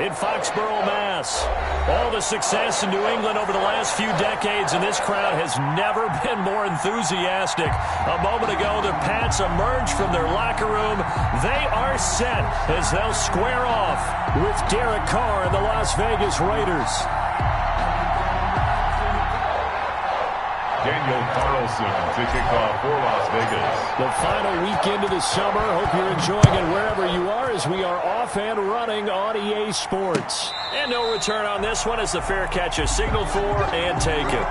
in Foxborough, Mass. All the success in New England over the last few decades, and this crowd has never been more enthusiastic. A moment ago, the Pats emerged from their locker room. They are set as they'll square off with Derek Carr and the Las Vegas Raiders. Daniel Carlson to kick off for Las Vegas. The final weekend of the summer. Hope you're enjoying it wherever you are as we are off and running on EA Sports. And no return on this one as the fair catch is signaled for and taken.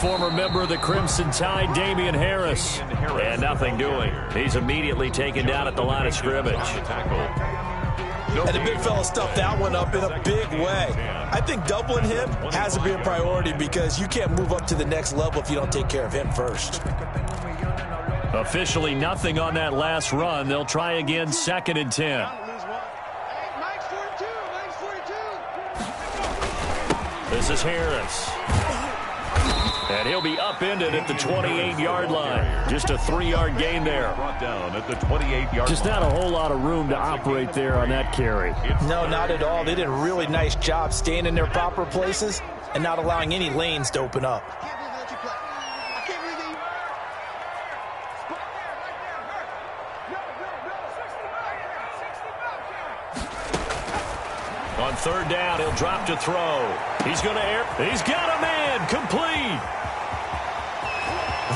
Former member of the Crimson Tide, Damian Harris. And nothing doing. He's immediately taken down at the line of scrimmage. And the big fella stuffed that one up in a big way. I think doubling him has to be a priority because you can't move up to the next level if you don't take care of him first. Officially nothing on that last run. They'll try again, 2nd and 10. This is Harris. And he'll be upended at the 28-yard line. Just a 3-yard gain there. Brought down at the 28-yard Just not a whole lot of room to operate there on that carry. No, not at all. They did a really nice job staying in their proper places and not allowing any lanes to open up. On 3rd down, he'll drop to throw. He's going to air. He's got a man. Complete.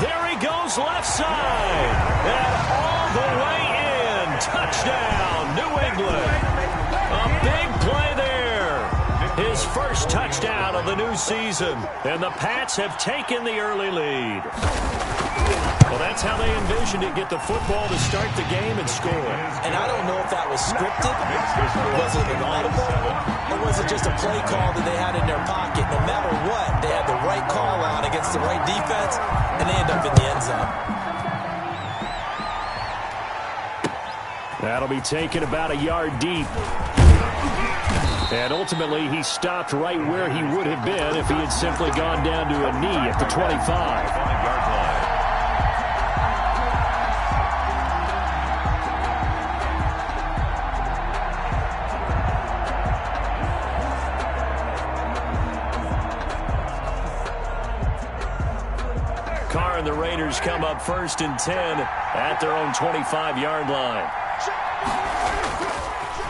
There he goes, left side. And all the way in. Touchdown, New England. A big play there. His first touchdown of the new season. And the Pats have taken the early lead. Well, that's how they envisioned it, get the football to start the game and score. And I don't know if that was scripted, was it an audible, or was it just a play call that they had in their pocket? No matter what, they had the right call out against the right defense, and they end up in the end zone. That'll be taken about a yard deep. And ultimately, he stopped right where he would have been if he had simply gone down to a knee at the 25. 5-yard line. Carr and the Raiders come up 1st and 10 at their own 25-yard line.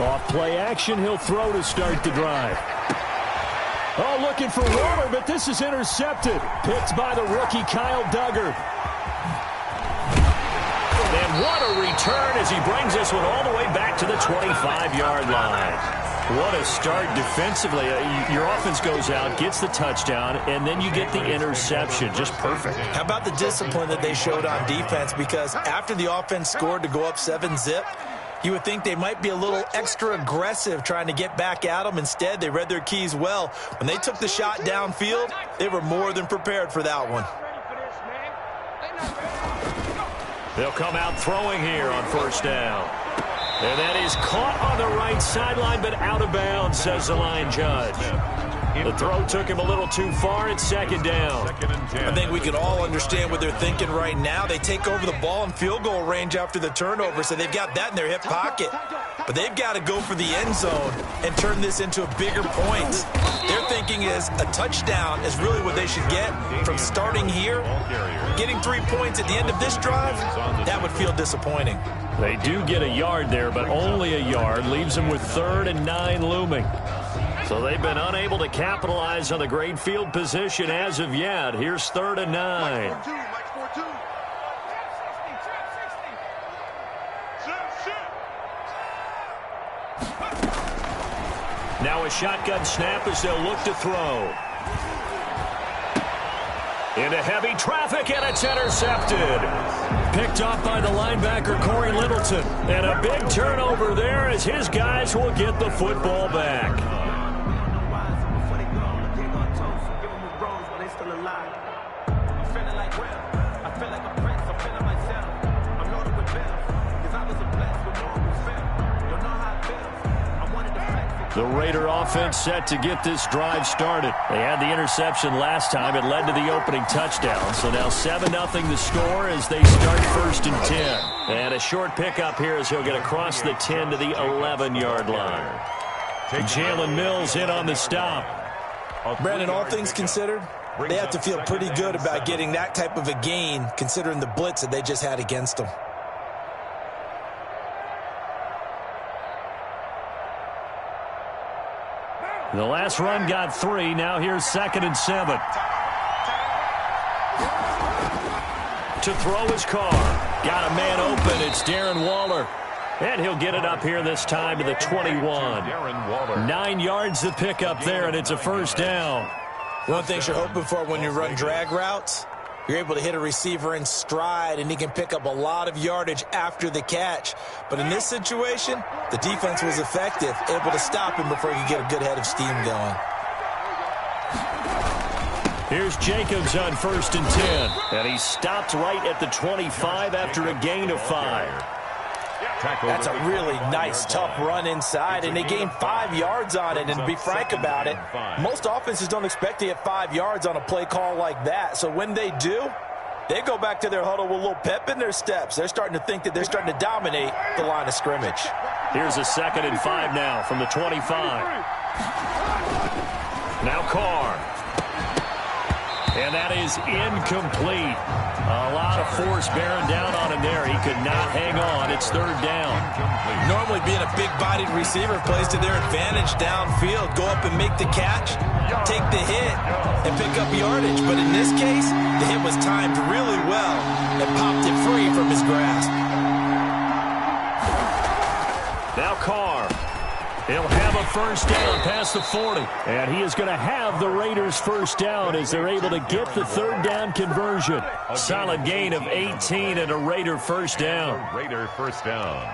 Off play action, he'll throw to start the drive. Oh, looking for Waller, but this is intercepted. Picked by the rookie Kyle Duggar. And what a return as he brings this one all the way back to the 25-yard line. What a start defensively. Your offense goes out, gets the touchdown, and then you get the interception. Just perfect. How about the discipline that they showed on defense? Because after the offense scored to go up 7-zip, you would think they might be a little extra aggressive trying to get back at them. Instead, they read their keys well. When they took the shot downfield, they were more than prepared for that one. They'll come out throwing here on 1st down. And that is caught on the right sideline, but out of bounds, says the line judge. The throw took him a little too far. It's 2nd down. I think we can all understand what they're thinking right now. They take over the ball in field goal range after the turnover, so they've got that in their hip pocket. But they've got to go for the end zone and turn this into a bigger point. Their thinking is a touchdown is really what they should get from starting here. Getting 3 points at the end of this drive, that would feel disappointing. They do get a yard there, but only a yard. Leaves them with 3rd and 9 looming. So they've been unable to capitalize on the great field position as of yet. Here's 3rd and 9. Now a shotgun snap as they'll look to throw. Into heavy traffic, and it's intercepted. Picked off by the linebacker, Corey Littleton. And a big turnover there as his guys will get the football back. The Raider offense set to get this drive started. They had the interception last time. It led to the opening touchdown. So now 7-0 the score as they start 1st and 10. And a short pickup here as he'll get across the 10 to the 11-yard line. Jalen Mills in on the stop. Brandon, all things considered, they have to feel pretty good about getting that type of a gain considering the blitz that they just had against them. The last run got 3. Now here's 2nd and 7. To throw his car. Got a man open. It's Darren Waller. And he'll get it up here this time to the 21. 9 yards to pick up there, and it's a 1st down. One thing you're hoping for when you run drag routes, you're able to hit a receiver in stride, and he can pick up a lot of yardage after the catch. But in this situation, the defense was effective, able to stop him before he could get a good head of steam going. Here's Jacobs on 1st and 10. And he stopped right at the 25 after a gain of 5. That's a really nice, tough run inside, and they gained 5 yards on it. And to be frank about it, most offenses don't expect to get 5 yards on a play call like that. So when they do, they go back to their huddle with a little pep in their steps. They're starting to think that they're starting to dominate the line of scrimmage. Here's a 2nd and 5 now from the 25. Now Carr. And that is incomplete. A lot of force bearing down on him there. He could not hang on. It's 3rd down. Normally being a big-bodied receiver plays to their advantage downfield. Go up and make the catch, take the hit, and pick up yardage. But in this case, the hit was timed really well and popped it free from his grasp. Now Carr. He'll have a 1st down past the 40. And he is going to have the Raiders' 1st down as they're able to get the 3rd down conversion. Solid gain of 18 and a Raider 1st down. Raider 1st down.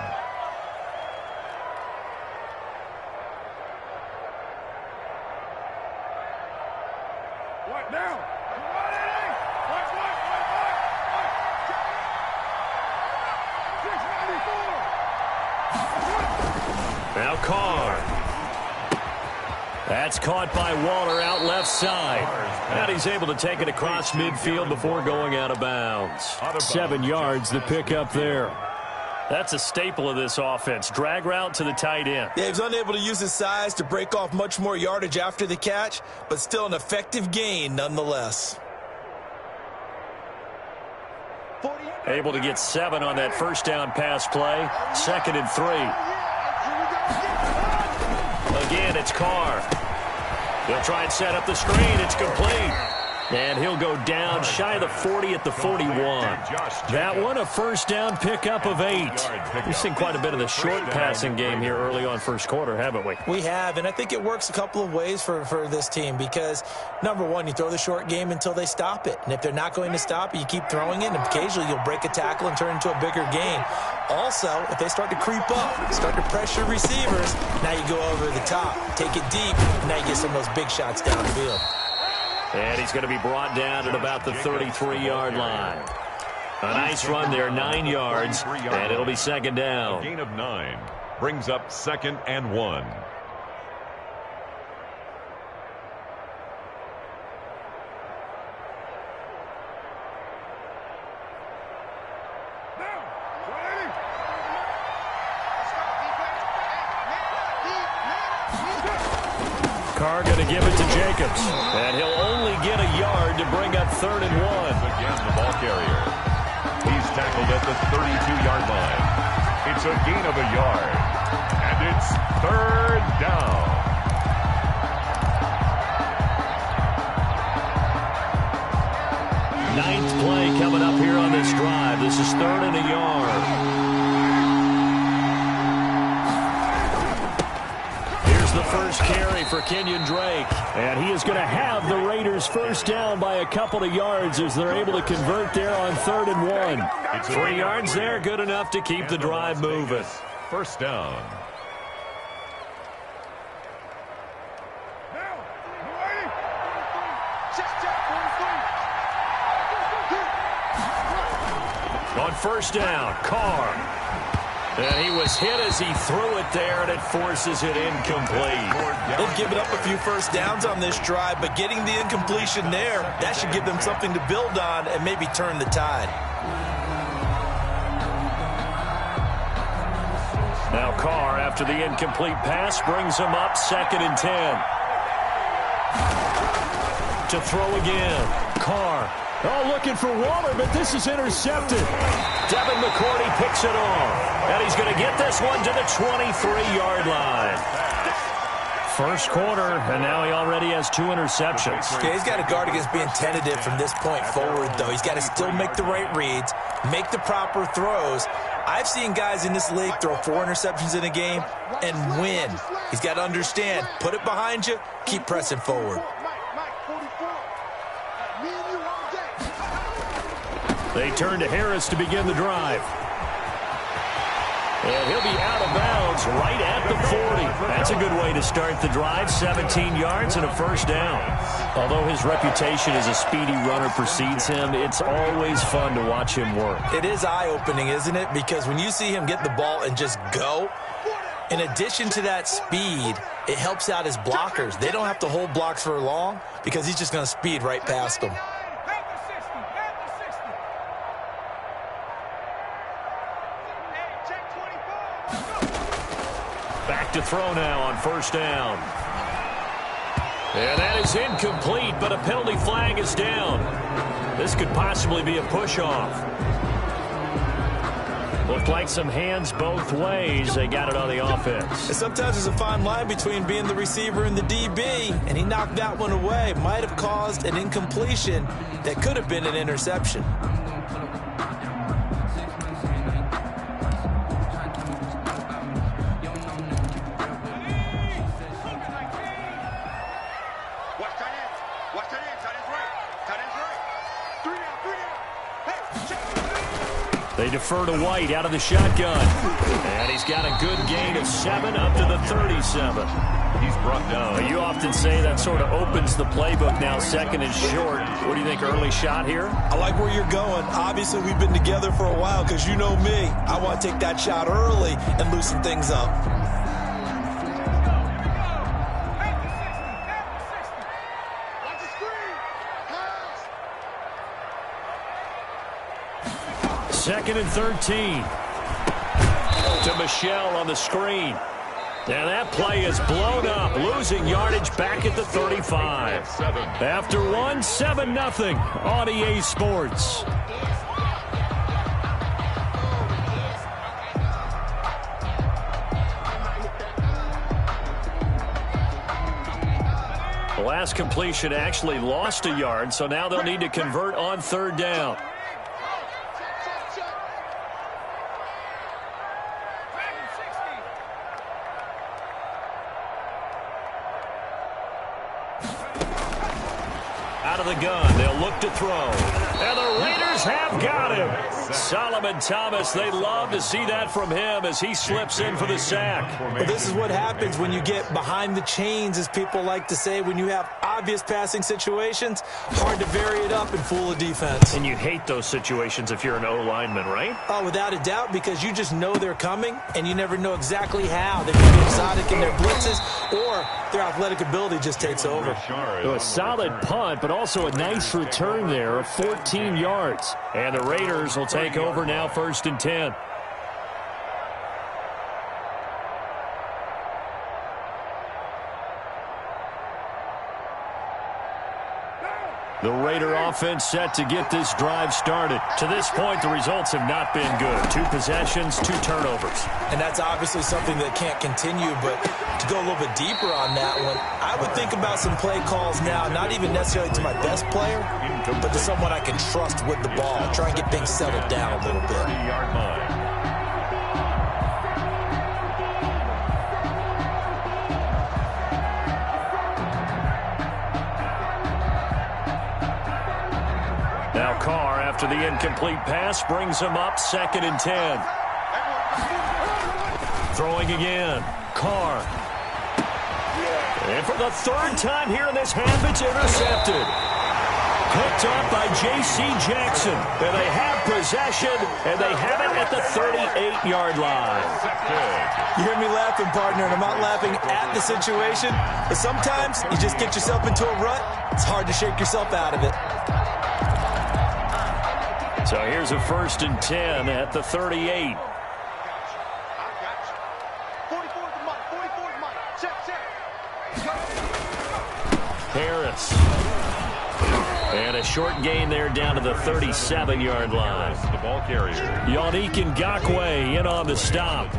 Now Carr. That's caught by Waller out left side. And he's able to take it across midfield before going out of bounds. 7 yards to pick up there. That's a staple of this offense. Drag route to the tight end. Yeah, he was unable to use his size to break off much more yardage after the catch, but still an effective gain nonetheless. Able to get 7 on that 1st down pass play. 2nd and 3. Again, it's Carr. He'll try and set up the screen. It's complete. And he'll go down shy of the 40 at the 41. That one, a 1st down pickup of 8. We've seen quite a bit of the short passing game here early on 1st quarter, haven't we? We have, and I think it works a couple of ways for this team because, number one, you throw the short game until they stop it. And if they're not going to stop it, you keep throwing it, and occasionally you'll break a tackle and turn into a bigger gain. Also, if they start to creep up, start to pressure receivers, now you go over the top, take it deep, and now you get some of those big shots downfield. And he's going to be brought down at about the 33-yard line. A nice run there, 9 yards, and it'll be 2nd down. A gain of 9 brings up 2nd and 1. Carr going to give it to Jacobs. And he'll only get a yard to bring up 3rd and 1. Again, the ball carrier. He's tackled at the 32-yard line. It's a gain of a yard. And it's 3rd down. Ninth play coming up here on this drive. This is 3rd and a yard. The first carry for Kenyon Drake. And he is going to have the Raiders' 1st down by a couple of yards as they're able to convert there on 3rd and 1. 3 yards there, good enough to keep the drive moving. 1st down. On 1st down, Carr. And he was hit as he threw it there, and it forces it incomplete. They've given up a few first downs on this drive, but getting the incompletion there, that should give them something to build on and maybe turn the tide. Now Carr, after the incomplete pass, brings him up 2nd and 10. To throw again. Carr. Oh, looking for Waller, but this is intercepted. Devin McCourty picks it off. And he's going to get this one to the 23-yard line. First quarter, and now he already has 2 interceptions. Okay, he's got to guard against being tentative from this point forward, though. He's got to still make the right reads, make the proper throws. I've seen guys in this league throw 4 interceptions in a game and win. He's got to understand, put it behind you, keep pressing forward. They turn to Harris to begin the drive. And he'll be out of bounds right at the 40. That's a good way to start the drive. 17 yards and a first down. Although his reputation as a speedy runner precedes him, it's always fun to watch him work. It is eye-opening, isn't it? Because when you see him get the ball and just go, in addition to that speed, it helps out his blockers. They don't have to hold blocks for long because he's just going to speed right past them. Back to throw now on first down. And that is incomplete, but a penalty flag is down. This could possibly be a push-off. Looked like some hands both ways. They got it on the offense. And sometimes there's a fine line between being the receiver and the DB, and he knocked that one away. Might have caused an incompletion that could have been an interception. They defer to White out of the shotgun. And he's got a good gain of 7 up to the 37. He's brought down. You often say that sort of opens the playbook now, 2nd and short. What do you think, early shot here? I like where you're going. Obviously, we've been together for a while because you know me. I want to take that shot early and loosen things up. Second and 13. To Michelle on the screen. And that play is blown up, losing yardage back at the 35. After one, 7-0 on EA Sports. The last completion actually lost a yard, so now they'll need to convert on 3rd down. Out of the gun, they'll look to throw. And the Raiders have got him. Solomon Thomas, they love to see that from him as he slips in for the sack. Well, this is what happens when you get behind the chains, as people like to say, when you have obvious passing situations. Hard to vary it up and fool a defense. And you hate those situations if you're an O-lineman, right? Oh, without a doubt, because you just know they're coming, and you never know exactly how. They can be exotic in their blitzes, or their athletic ability just takes over. A solid punt, but also a nice return there of 14 yards. And the Raiders will take over now, 1st and 10. The Raider offense set to get this drive started. To this point, the results have not been good. 2 possessions, 2 turnovers. And that's obviously something that can't continue, but to go a little bit deeper on that one, I would think about some play calls now, not even necessarily to my best player, but to someone I can trust with the ball. Try and get things settled down a little bit. 30-yard line. Now Carr, after the incomplete pass, brings him up 2nd and 10. Throwing again. Carr. And for the 3rd time here in this half, it's intercepted. picked up by J.C. Jackson. And they have possession, and they have it at the 38-yard line. You hear me laughing, partner, and I'm not laughing at the situation, but sometimes you just get yourself into a rut. It's hard to shake yourself out of it. So here's a 1st and 10 at the 38. Harris. And a short gain there down to the 37-yard line. The ball carrier. Yannick Ngakoue in on the stop.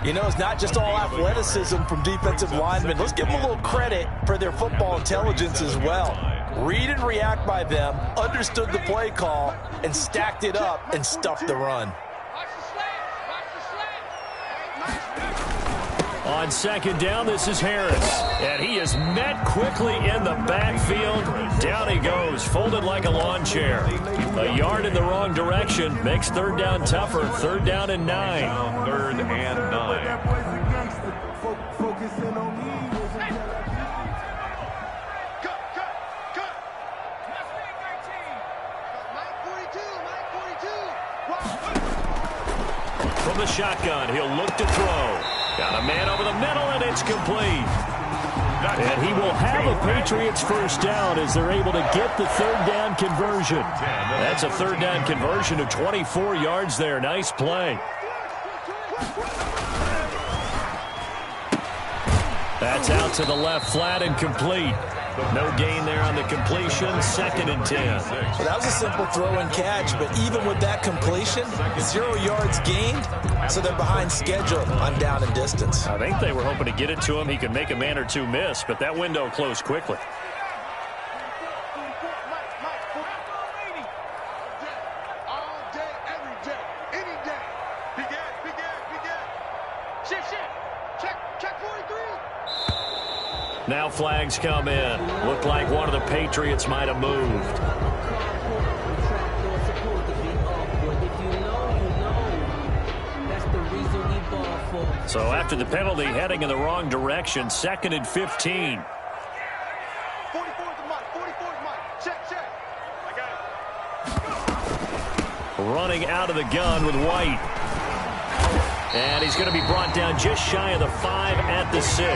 You know, it's not just all athleticism from defensive linemen. Let's give them a little credit for their football intelligence as well. Read and react by them, understood the play call, and stacked it up and stuffed the run. On 2nd down, this is Harris. And he is met quickly in the backfield. Down he goes, folded like a lawn chair. A yard in the wrong direction makes 3rd down tougher. 3rd down and 9. 3rd and 9. From the shotgun, he'll look to throw. Got a man over the middle, and it's complete. And he will have a Patriots 1st down as they're able to get the 3rd down conversion. That's a 3rd down conversion of 24 yards there. Nice play. That's out to the left, flat and complete. No gain there on the completion. 2nd and 10. Well, that was a simple throw and catch, but even with that completion, 0 yards gained, so they're behind schedule on down and distance. I think they were hoping to get it to him. He could make a man or two miss, but that window closed quickly. Now flags come in. Looked like one of the Patriots might have moved. So after the penalty, heading in the wrong direction, 2nd and 15. Running out of the gun with White. And he's going to be brought down just shy of the 5 at the 6.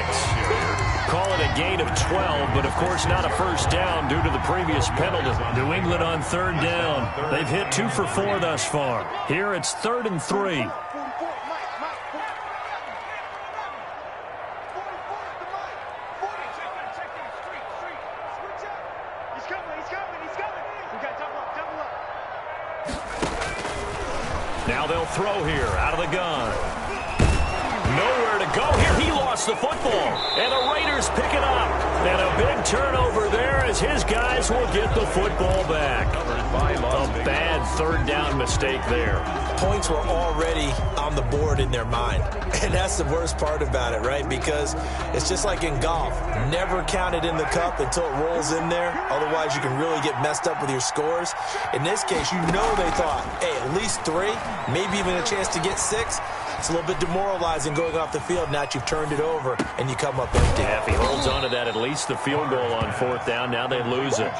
Call it a gain of 12, but of course not a 1st down due to the previous penalty. New England on 3rd down. They've hit 2 for 4 thus far. Here it's 3rd and 3. Now they'll throw here out of the gun. Nowhere to go here. He lost the football. And the Raiders pick it up. And a big turnover there as his guys will get the football back. A bad 3rd down mistake there. Points were already on the board in their mind. And that's the worst part about it, right? Because it's just like in golf. Never count it in the cup until it rolls in there. Otherwise, you can really get messed up with your scores. In this case, you know they thought, hey, at least 3, maybe even a chance to get 6. It's a little bit demoralizing going off the field now that you've turned it over and you come up empty. Yeah, if he holds on to that, at least the field goal on 4th down. Now they lose it.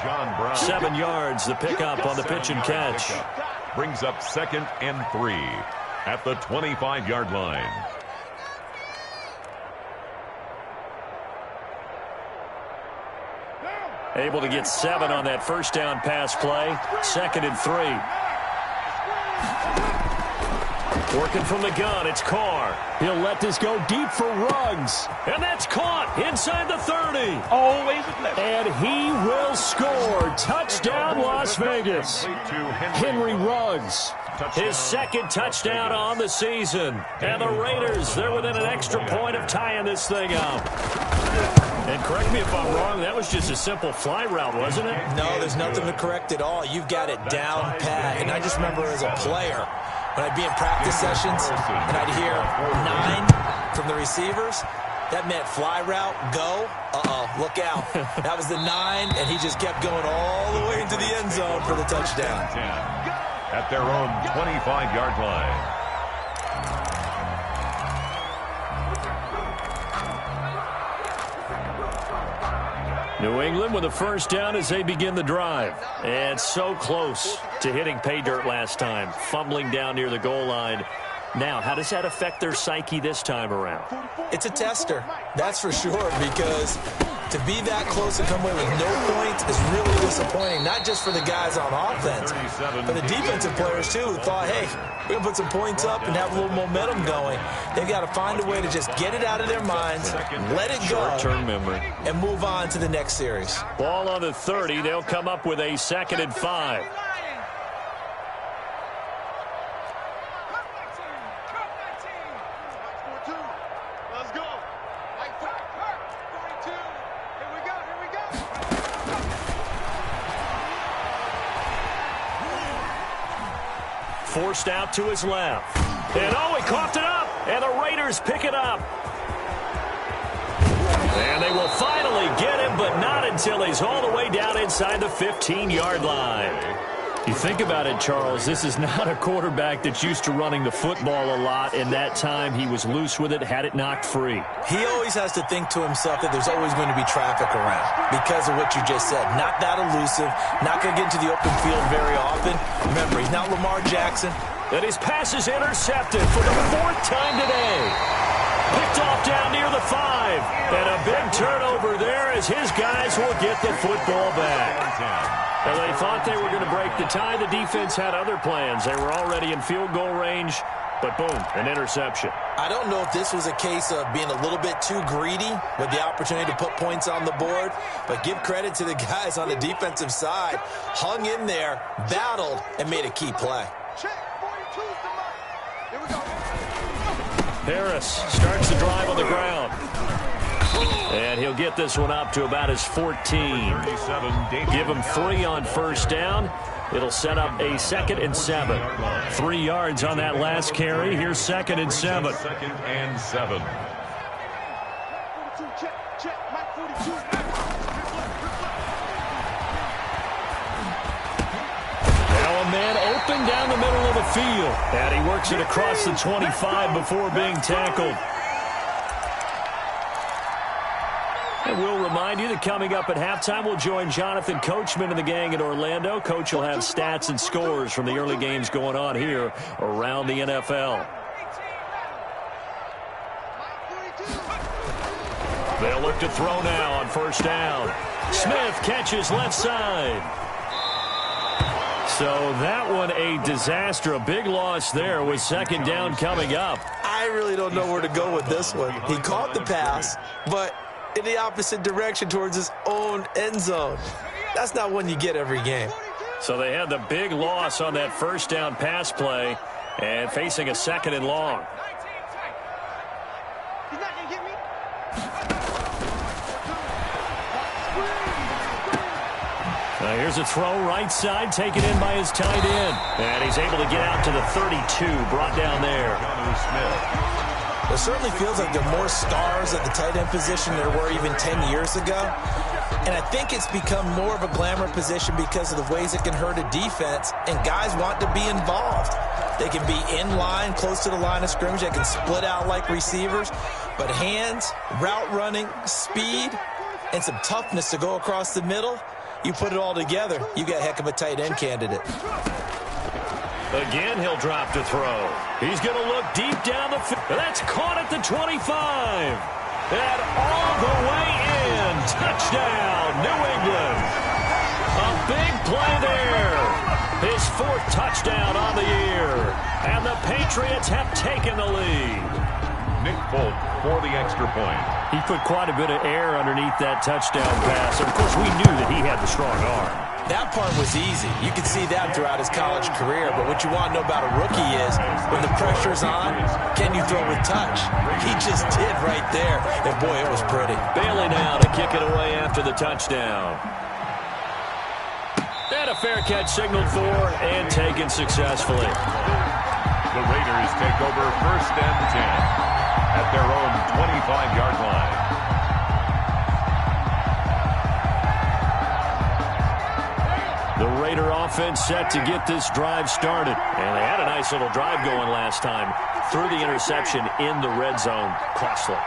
7 yards, the pickup on the pitch and catch. Brings up 2nd and 3 at the 25-yard line. Able to get 7 on that 1st down pass play. 2nd and 3. Working from the gun, it's Carr. He'll let this go deep for Ruggs. And that's caught inside the 30. Always a pleasure. And he will score. Touchdown, Las Vegas. Henry Ruggs. His 2nd touchdown on the season. And the Raiders, they're within an extra point of tying this thing up. And correct me if I'm wrong, that was just a simple fly route, wasn't it? No, there's nothing to correct at all. You've got it down pat. And I just remember as a player, when I'd be in practice sessions and I'd hear 9 from the receivers, that meant fly route, go, look out. That was the 9, and he just kept going all the way into the end zone for the touchdown. At their own 25-yard line. New England with a first down as they begin the drive. And so close to hitting pay dirt last time, fumbling down near the goal line. Now, how does that affect their psyche this time around? It's a tester, that's for sure, because to be that close and come away with no points is really disappointing, not just for the guys on offense, but the defensive players, too, who thought, hey, we're going to put some points up and have a little momentum going. They've got to find a way to just get it out of their minds, let it go, short-term memory, and move on to the next series. Ball on the 30. They'll come up with a 2nd and 5. Forced out to his left. And oh, he coughed it up. And the Raiders pick it up. And they will finally get him, but not until he's all the way down inside the 15-yard line. You think about it, Charles, this is not a quarterback that's used to running the football a lot. In that time, he was loose with it, had it knocked free. He always has to think to himself that there's always going to be traffic around because of what you just said. Not that elusive, not going to get into the open field very often. Remember, he's not Lamar Jackson. And his pass is intercepted for the 4th time today. Picked off down near the 5. And a big turnover there as his guys will get the football back. Now, they thought they were going to break the tie. The defense had other plans. They were already in field goal range, but boom, an interception. I don't know if this was a case of being a little bit too greedy with the opportunity to put points on the board, but give credit to the guys on the defensive side. Hung in there, battled, and made a key play. Harris starts the drive on the ground. And he'll get this one up to about his 14. Give him 3 on first down. It'll set up a 2nd and 7. 3 yards on that last carry. Here's 2nd and 7. 2nd and 7. Now a man open down the middle of the field. And he works it across the 25 before being tackled. And we'll remind you that coming up at halftime, we'll join Jonathan Coachman and the gang in Orlando. Coach will have stats and scores from the early games going on here around the NFL. They'll look to throw now on first down. Smith catches left side. So that one a disaster. A big loss there with 2nd down coming up. I really don't know where to go with this one. He caught the pass, but in the opposite direction towards his own end zone. That's not one you get every game. So they had the big loss on that first down pass play and facing a 2nd and long. Now here's a throw right side taken in by his tight end. And he's able to get out to the 32, brought down there. It certainly feels like there are more stars at the tight end position than there were even 10 years ago. And I think it's become more of a glamour position because of the ways it can hurt a defense, and guys want to be involved. They can be in line, close to the line of scrimmage. They can split out like receivers. But hands, route running, speed, and some toughness to go across the middle, you put it all together, you got a heck of a tight end candidate. Again, he'll drop to throw. He's going to look deep down the field. That's caught at the 25. And all the way in. Touchdown, New England. A big play there. His 4th touchdown on the year. And the Patriots have taken the lead. Nick Folk for the extra point. He put quite a bit of air underneath that touchdown pass. Of course, we knew that he had the strong arm. That part was easy. You could see that throughout his college career. But what you want to know about a rookie is when the pressure's on, can you throw with touch? He just did right there. And, boy, it was pretty. Bailey now to kick it away after the touchdown. And a fair catch signaled for and taken successfully. The Raiders take over 1st and 10 at their own 25-yard line. The Raider offense set to get this drive started. And they had a nice little drive going last time. Threw the interception in the red zone. Costly.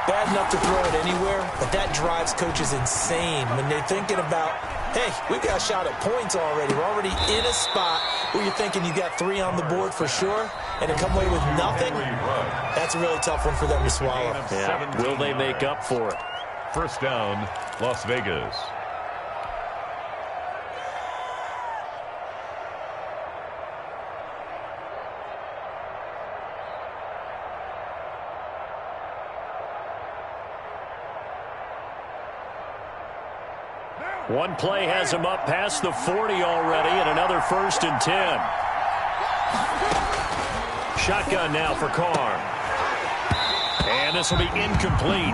bad enough to throw it anywhere, but that drives coaches insane when they're thinking about, hey, we've got a shot at points already. We're already in a spot where you're thinking you got 3 on the board for sure, and to come away with nothing, that's a really tough one for them to swallow. Yeah. Will they make up for it? First down, Las Vegas. One play has him up past the 40 already, and another 1st and 10. Shotgun now for Carr. And this will be incomplete.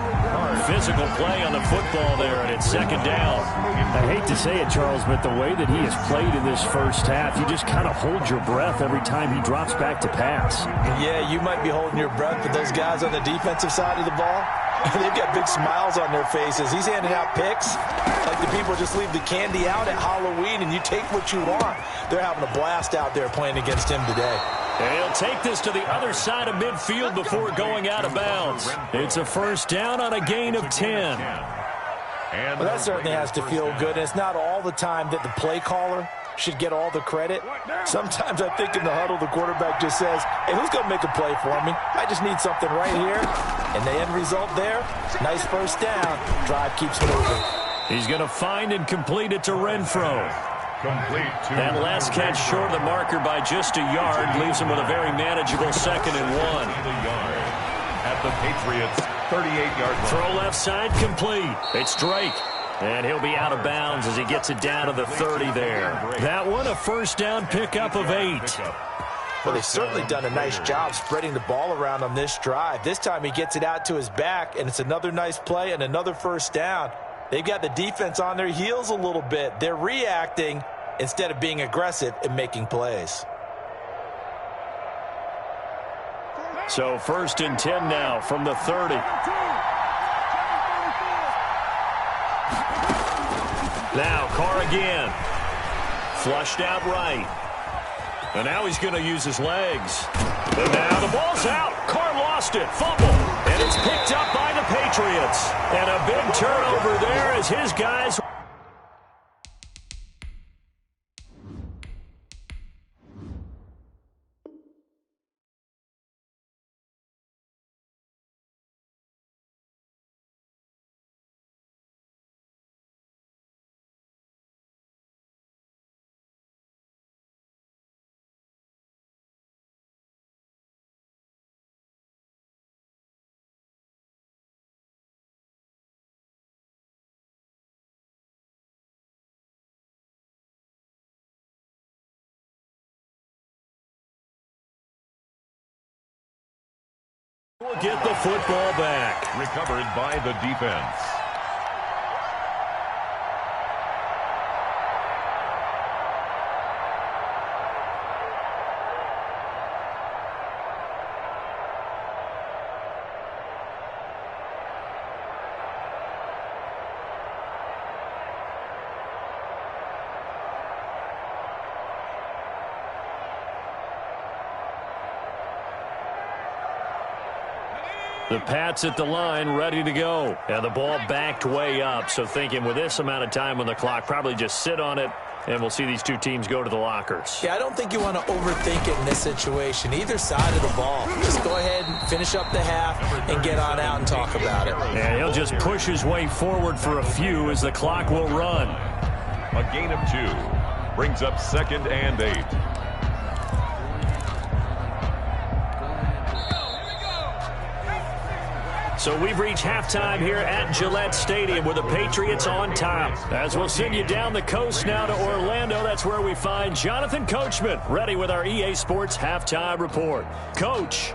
Physical play on the football there, and it's 2nd down. I hate to say it, Charles, but the way that he has played in this first half, you just kind of hold your breath every time he drops back to pass. Yeah, you might be holding your breath, but those guys on the defensive side of the ball, they've got big smiles on their faces. He's handing out picks like the people just leave the candy out at Halloween and you take what you want. They're having a blast out there playing against him today. And he'll take this to the other side of midfield before going out of bounds. It's a 1st down on a gain of 10. Well, that certainly has to feel good. And it's not all the time that the play caller should get all the credit. Sometimes I think in the huddle, the quarterback just says, hey, who's going to make a play for me? I just need something right here. And the end result there, nice 1st down. Drive keeps moving. He's going to find and complete it to Renfro. Complete to That last catch short of the marker by just a yard leaves him with a very manageable 2nd and 1. At the Patriots' 38-yard line. Throw left side complete. It's Drake. And he'll be out of bounds as he gets it down to the 30 there. That one, a 1st down pickup of 8. Well, they've certainly done a nice job spreading the ball around on this drive. This time he gets it out to his back, and it's another nice play and another 1st down. They've got the defense on their heels a little bit. They're reacting instead of being aggressive and making plays. So 1st and 10 now from the 30. Now Carr again. Flushed out right. And now he's going to use his legs. And now the ball's out. Carr lost it. Fumble. And it's picked up by the Patriots. And a big turnover there as his guys... will get the football back. Recovered by the defense. The Pats at the line, ready to go. And the ball backed way up, so thinking with this amount of time on the clock, probably just sit on it, and we'll see these two teams go to the lockers. Yeah, I don't think you want to overthink it in this situation. Either side of the ball. Just go ahead and finish up the half and get on out and talk about it. And he'll just push his way forward for a few as the clock will run. A gain of 2 brings up 2nd and 8. So we've reached halftime here at Gillette Stadium with the Patriots on top. As we'll send you down the coast now to Orlando, that's where we find Jonathan Coachman, ready with our EA Sports Halftime Report. Coach.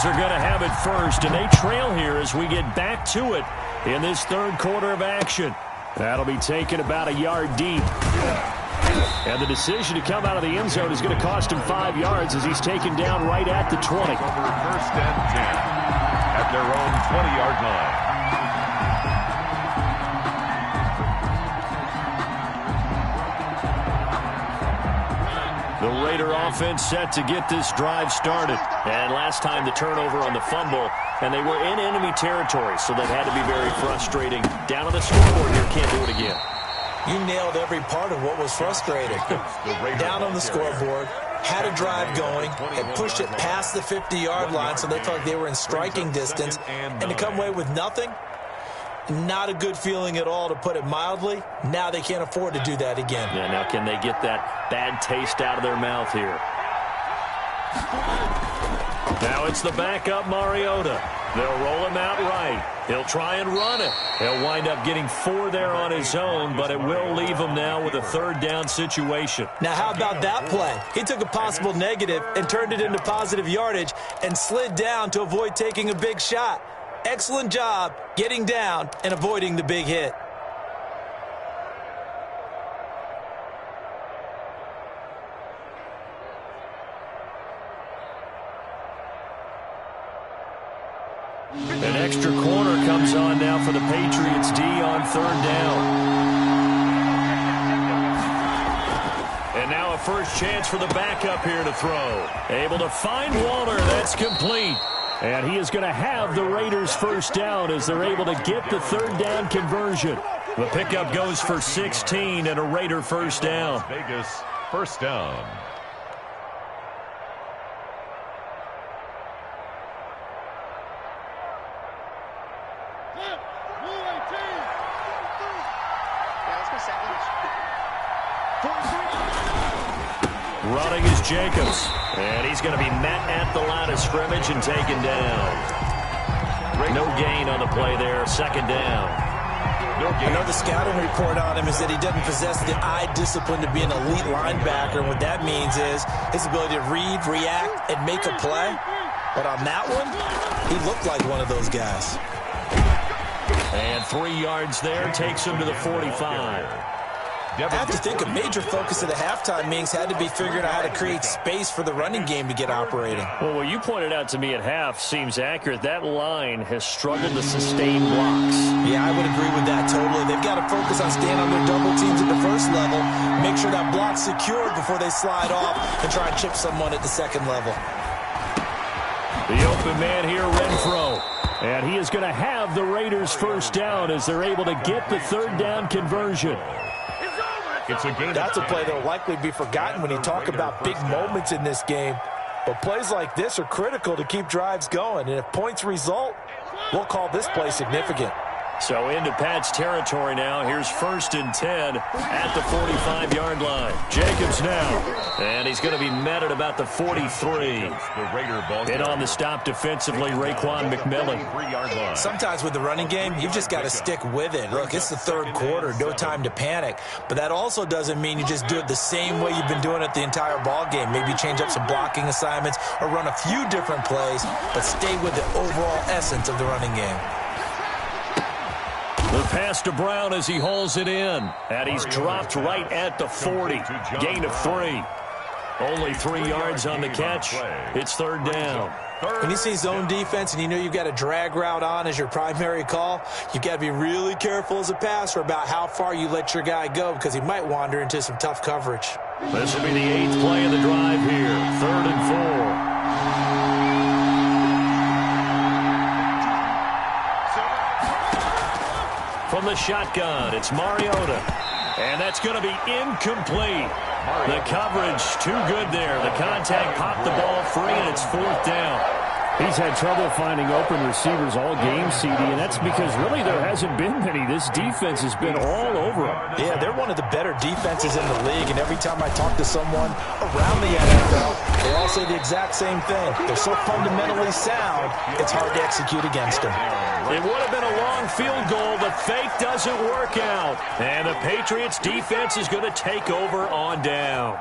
Are going to have it first, and they trail here as we get back to it in this 3rd quarter of action. That'll be taken about a yard deep. And the decision to come out of the end zone is going to cost him 5 yards as he's taken down right at the 20. Over 1st and 10 at their own 20-yard line. The Raider offense set to get this drive started. And last time the turnover on the fumble, and they were in enemy territory, so that had to be very frustrating. Down on the scoreboard here, can't do it again. You nailed every part of what was frustrating. Down on the scoreboard, had a drive going, and pushed it past the 50-yard line so they felt like they were in striking distance, and to come away with nothing, not a good feeling at all, to put it mildly. Now they can't afford to do that again. Yeah, now can they get that bad taste out of their mouth here? Now it's the backup Mariota. They'll roll him out right. He'll try and run it. He'll wind up getting 4 there on his own, but it will leave him now with a 3rd down situation. Now how about that play? He took a possible negative and turned it into positive yardage and slid down to avoid taking a big shot. Excellent job getting down and avoiding the big hit. An extra corner comes on now for the Patriots D on 3rd down. And now a first chance for the backup here to throw. Able to find Waller. That's complete. And he is going to have the Raiders 1st down as they're able to get the 3rd down conversion. The pickup goes for 16 and a Raider 1st down. Vegas 1st down. Running is Jacobs. And he's going to be met at the line of scrimmage and taken down. No gain on the play there. 2nd down. I know the scouting report on him is that he doesn't possess the eye discipline to be an elite linebacker. And what that means is his ability to read, react, and make a play. But on that one, he looked like one of those guys. And 3 yards there takes him to the 45. I have to think a major focus of the halftime meetings had to be figuring out how to create space for the running game to get operating. Well, what you pointed out to me at half seems accurate. That line has struggled to sustain blocks. Yeah, I would agree with that totally. They've got to focus on staying on their double teams at the 1st level, make sure that block's secured before they slide off and try and chip someone at the 2nd level. The open man here, Renfro. And he is going to have the Raiders 1st down as they're able to get the 3rd down conversion. That's a play that will likely be forgotten when you talk about big moments in this game. But plays like this are critical to keep drives going. And if points result, we'll call this play significant. So into Pat's territory now. Here's 1st and 10 at the 45-yard line. Jacobs now. And he's going to be met at about the 43. In on the stop defensively, Raekwon McMillan. Sometimes with the running game, you've just got to stick with it. Look, it's the 3rd quarter. No time to panic. But that also doesn't mean you just do it the same way you've been doing it the entire ball game. Maybe change up some blocking assignments or run a few different plays, but stay with the overall essence of the running game. The pass to Brown as he hauls it in. And he's dropped right at the 40. Gain of 3. Only 3 yards on the catch. It's 3rd down. When you see zone defense and you know you've got a drag route on as your primary call, you've got to be really careful as a passer about how far you let your guy go because he might wander into some tough coverage. This will be the 8th play of the drive here. 3rd and 4. From the shotgun, it's Mariota. And that's going to be incomplete. The coverage too good there. The contact popped the ball free, and it's 4th down. He's had trouble finding open receivers all game, CD, and that's because really there hasn't been many. This defense has been all over him. Yeah, they're one of the better defenses in the league, and every time I talk to someone around the NFL, they all say the exact same thing. They're so fundamentally sound, it's hard to execute against them. It would have been a long field goal. The fake doesn't work out. And the Patriots defense is going to take over on downs.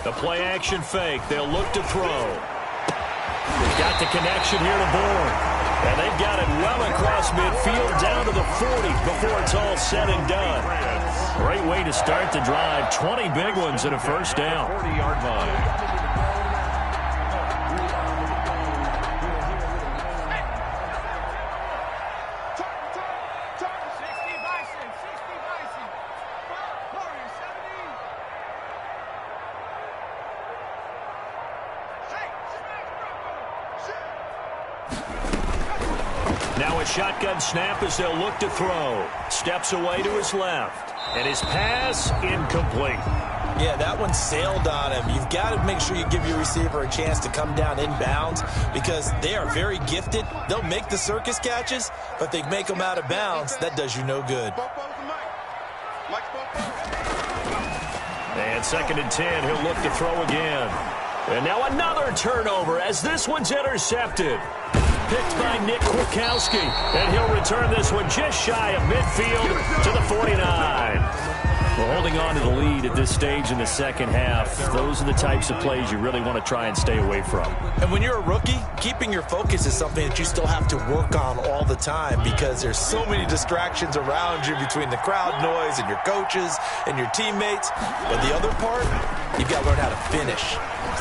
The play-action fake. They'll look to throw. They've got the connection here to Bourne. And they've got it well across midfield down to the 40 before it's all said and done. Great way to start the drive. 20 big ones and a first down. 40-yard line. Now a shotgun snap as they'll look to throw. Steps away to his left. And his pass incomplete. Yeah, that one sailed on him. You've got to make sure you give your receiver a chance to come down inbounds because they are very gifted. They'll make the circus catches, but they make them out of bounds. That does you no good. And 2nd and 10, he'll look to throw again. And now another turnover as this one's intercepted. Picked by Nick Kwiatkowski. And he'll return this one just shy of midfield to the 49. Well, holding on to the lead at this stage in the second half, those are the types of plays you really want to try and stay away from. And when you're a rookie, keeping your focus is something that you still have to work on all the time because there's so many distractions around you between the crowd noise and your coaches and your teammates. But the other part, you've got to learn how to finish.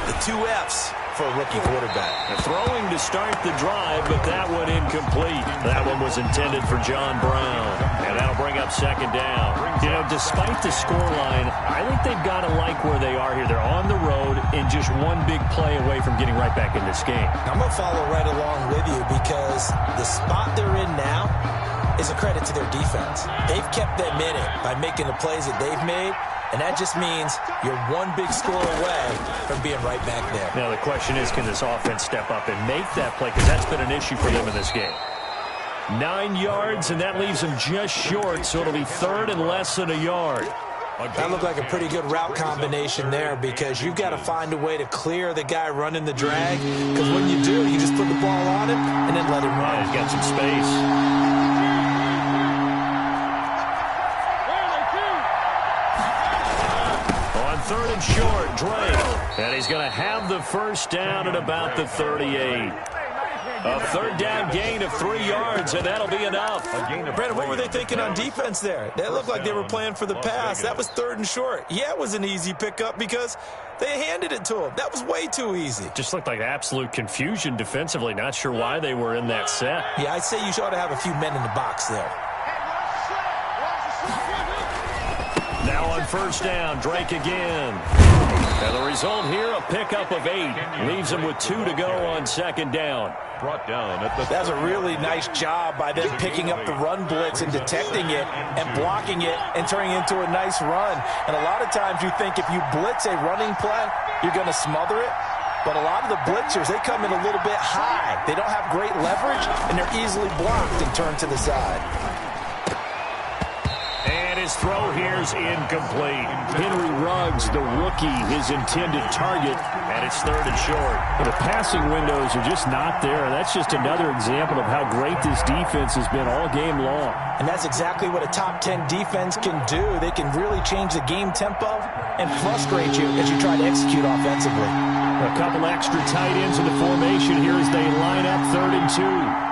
The 2 F's for a rookie quarterback. Throwing to start the drive, but that one incomplete. That one was intended for John Brown. And that'll bring up 2nd down. You know, despite the scoreline, I think they've got to like where they are here. They're on the road and just one big play away from getting right back in this game. I'm going to follow right along with you because the spot they're in now is a credit to their defense. They've kept them in it by making the plays that they've made. And that just means you're one big score away from being right back there. Now, the question is, can this offense step up and make that play? Because that's been an issue for them in this game. 9 yards, and that leaves them just short, so it'll be 3rd and less than a yard. That looked like a pretty good route combination there because you've got to find a way to clear the guy running the drag. Because when you do, you just put the ball on him and then let him run. He's got some space. On 3rd and short, Drake. And he's going to have the first down at about the 38. A 3rd down gain of 3 yards, and that'll be enough. Brandon, what were they thinking on defense there? They looked like they were playing for the pass. That was 3rd and short. Yeah, it was an easy pickup because they handed it to him. That was way too easy. Just looked like absolute confusion defensively. Not sure why they were in that set. Yeah, I'd say you ought to have a few men in the box there. Now on 1st down, Drake again. And the result here, a pickup of 8. Leaves him with 2 to go on 2nd down. Brought down at the... That's a really nice job by them picking up the run blitz and detecting it and blocking it and turning it into a nice run. And a lot of times you think if you blitz a running play, you're going to smother it. But a lot of the blitzers, they come in a little bit high. They don't have great leverage, and they're easily blocked and turned to the side. His throw here's incomplete. Henry Ruggs, the rookie, his intended target, and it's 3rd and short. The passing windows are just not there. That's just another example of how great this defense has been all game long. And that's exactly what a top 10 defense can do. They can really change the game tempo and frustrate you as you try to execute offensively. A couple extra tight ends in the formation here as they line up 3rd and 2.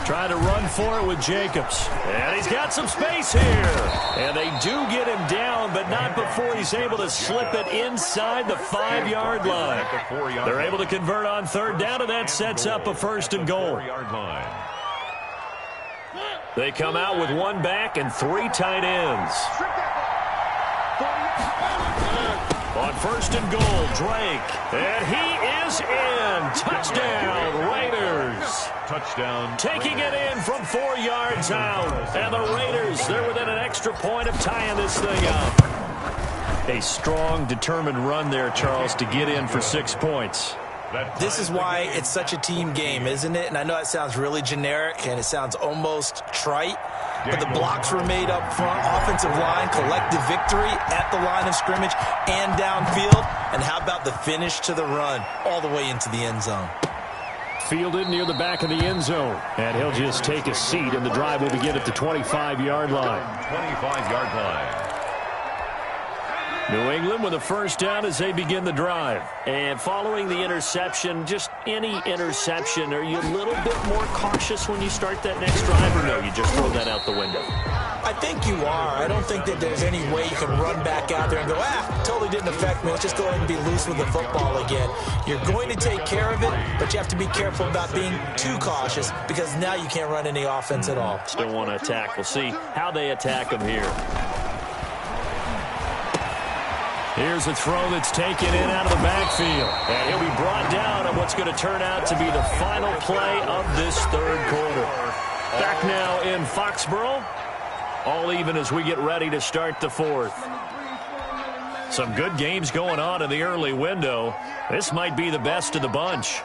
Trying to run for it with Jacobs. And he's got some space here. And they do get him down, but not before he's able to slip it inside the 5-yard line. They're able to convert on 3rd down, and that sets up a 1st and goal. They come out with 1 back and 3 tight ends. On 1st and goal, Drake. And he is in. Touchdown, Raiders. Touchdown. Taking it in from 4 yards out. And the Raiders, they're within an extra point of tying this thing up. A strong, determined run there, Charles, to get in for 6 points. This is why it's such a team game, isn't it? And I know it sounds really generic and it sounds almost trite, but the blocks were made up front, offensive line, collective victory at the line of scrimmage and downfield. And how about the finish to the run all the way into the end zone? Fielded near the back of the end zone. And he'll just take a seat, and the drive will begin at the 25-yard line. 25-yard line. New England with a first down as they begin the drive. And following the interception, just any interception, are you a little bit more cautious when you start that next drive, or no, you just throw that out the window? I think you are. I don't think that there's any way you can run back out there and go, totally didn't affect me. Let's just go ahead and be loose with the football again. You're going to take care of it, but you have to be careful about being too cautious because now you can't run any offense at all. Still want to attack. We'll see how they attack them here. Here's a throw that's taken in out of the backfield. And he'll be brought down on what's going to turn out to be the final play of this third quarter. Back now in Foxborough. All even as we get ready to start the fourth. Some good games going on in the early window. This might be the best of the bunch.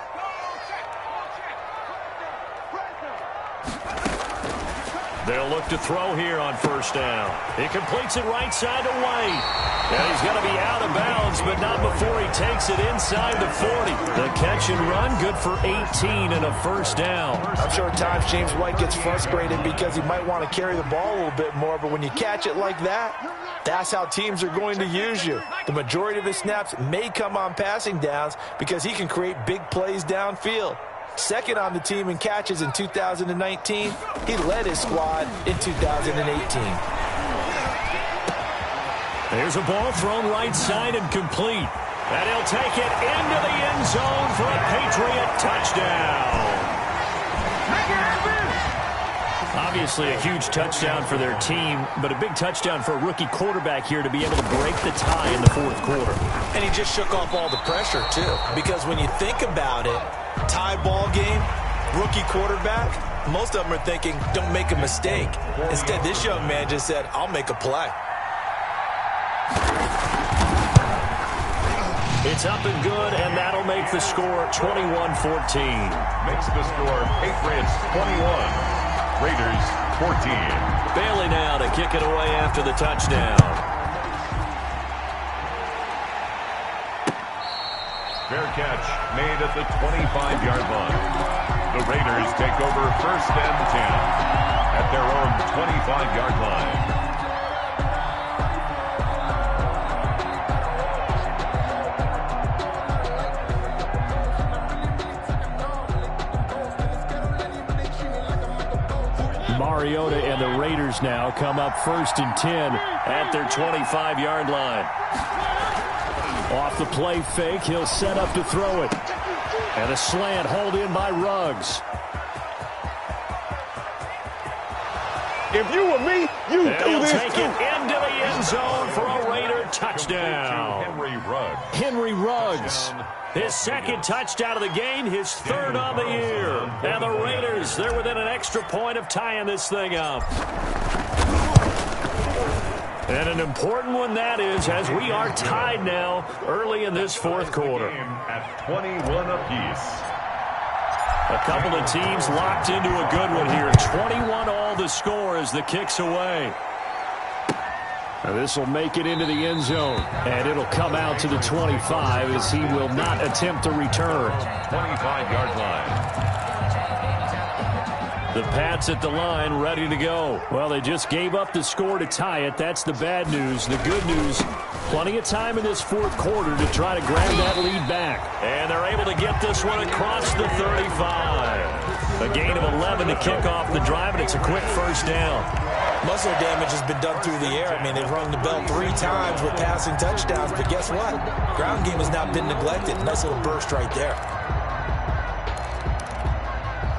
They'll look to throw here on first down. He completes it right side to White. And he's going to be out of bounds, but not before he takes it inside the 40. The catch and run, good for 18 and a first down. I'm sure at times James White gets frustrated because he might want to carry the ball a little bit more, but when you catch it like that, that's how teams are going to use you. The majority of his snaps may come on passing downs because he can create big plays downfield. Second on the team in catches in 2019. He led his squad in 2018. There's a ball thrown right side and complete. And he'll take it into the end zone for a Patriot touchdown. Obviously a huge touchdown for their team, but a big touchdown for a rookie quarterback here to be able to break the tie in the fourth quarter. And he just shook off all the pressure, too. Because when you think about it, tie ball game, rookie quarterback, most of them are thinking, don't make a mistake. Instead, this young man just said, I'll make a play. It's up and good, and that'll make the score 21-14. Makes the score Patriots 21, Raiders 14. Bailey now to kick it away after the touchdown. Fair catch made at the 25-yard line. The Raiders take over first and 10 at their own 25-yard line. Mariota and the Raiders now come up first and 10 at their 25-yard line. Off the play fake, he'll set up to throw it. And a slant hauled in by Ruggs. If you were me, you do this take too. it into the end zone for a Raider touchdown. Henry Ruggs. His second touchdown of the game, his third on the year. And the Raiders, they're within an extra point of tying this thing up. And an important one that is, as we are tied now early in this fourth quarter. At 21 apiece. A couple of teams locked into a good one here. 21 all the score as the kick's away. This will make it into the end zone, and it'll come out to the 25 as he will not attempt to return. 25-yard line. The Pats at the line, ready to go. Well, they just gave up the score to tie it. That's the bad news. The good news, plenty of time in this fourth quarter to try to grab that lead back. And they're able to get this one across the 35. A gain of 11 to kick off the drive, and it's a quick first down. Muscle damage has been done through the air. I mean, they've rung the bell 3 times with passing touchdowns, but guess what? Ground game has not been neglected. Nice little burst right there.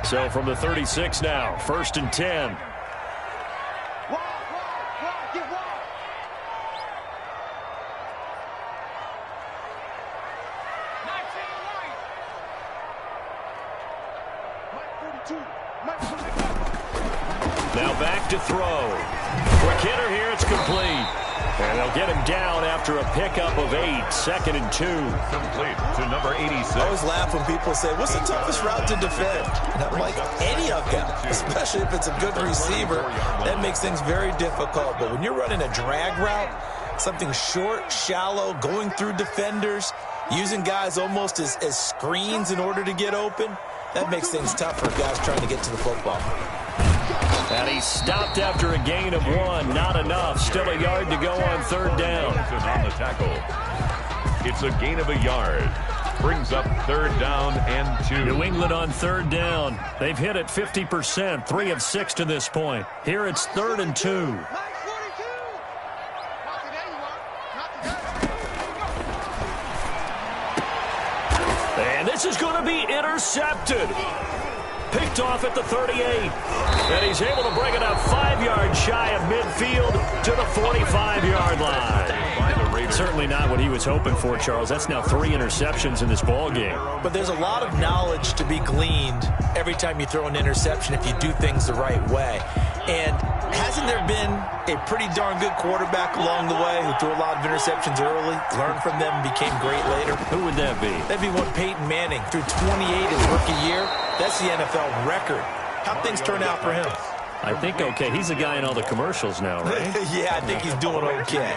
So from the 36 now, first and 10. Now back to throw. Quick hitter here, it's complete. And they'll get him down after a pickup of 8, 2nd and 2. Complete to number 86. I always laugh when people say, what's the toughest route to defend? And I'm like, any of them, especially if it's a good receiver. That makes things very difficult. But when you're running a drag route, something short, shallow, going through defenders, using guys almost as screens in order to get open, that makes things tough for guys trying to get to the football. And he stopped after a gain of 1. Not enough. Still a yard to go on third down. On the tackle. It's a gain of a yard. Brings up third down and 2. New England on third down. They've hit it 50%, 3 of 6 to this point. Here it's 3rd and 2. And this is going to be intercepted. Picked off at the 38. And he's able to bring it up 5 yards shy of midfield to the 45-yard line. Certainly not what he was hoping for, Charles. That's now 3 interceptions in this ball game. But there's a lot of knowledge to be gleaned every time you throw an interception if you do things the right way. And hasn't there been a pretty darn good quarterback along the way who threw a lot of interceptions early, learned from them, and became great later? Who would that be? That'd be one Peyton Manning. Threw 28 his rookie year. That's the NFL record. How'd things turn out for him? I think okay. He's a guy in all the commercials now, right? Yeah, I think he's doing okay.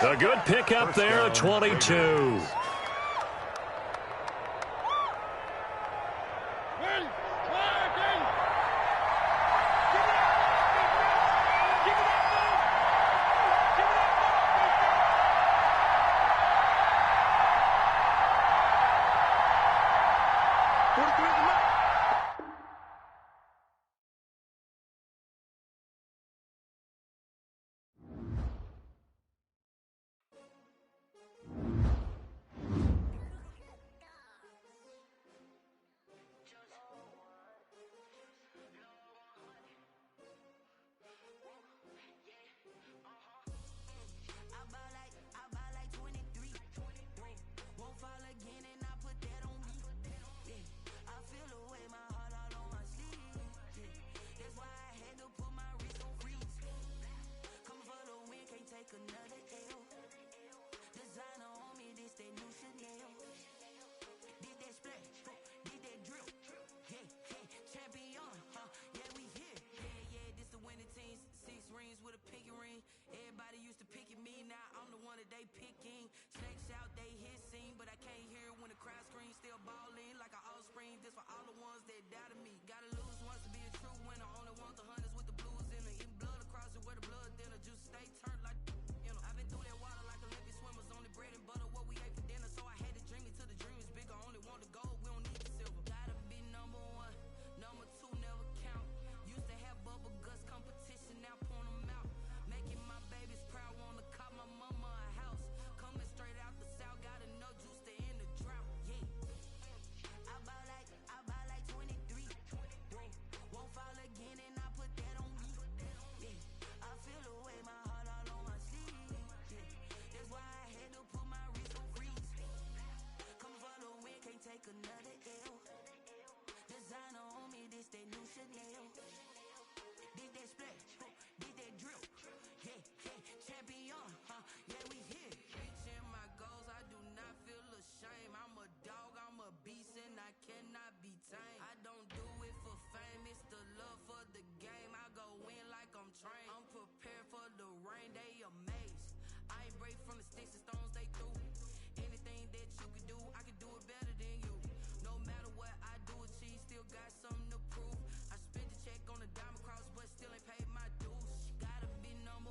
A good pickup there, 22. I'm prepared for the rain, they amazed. I ain't break from the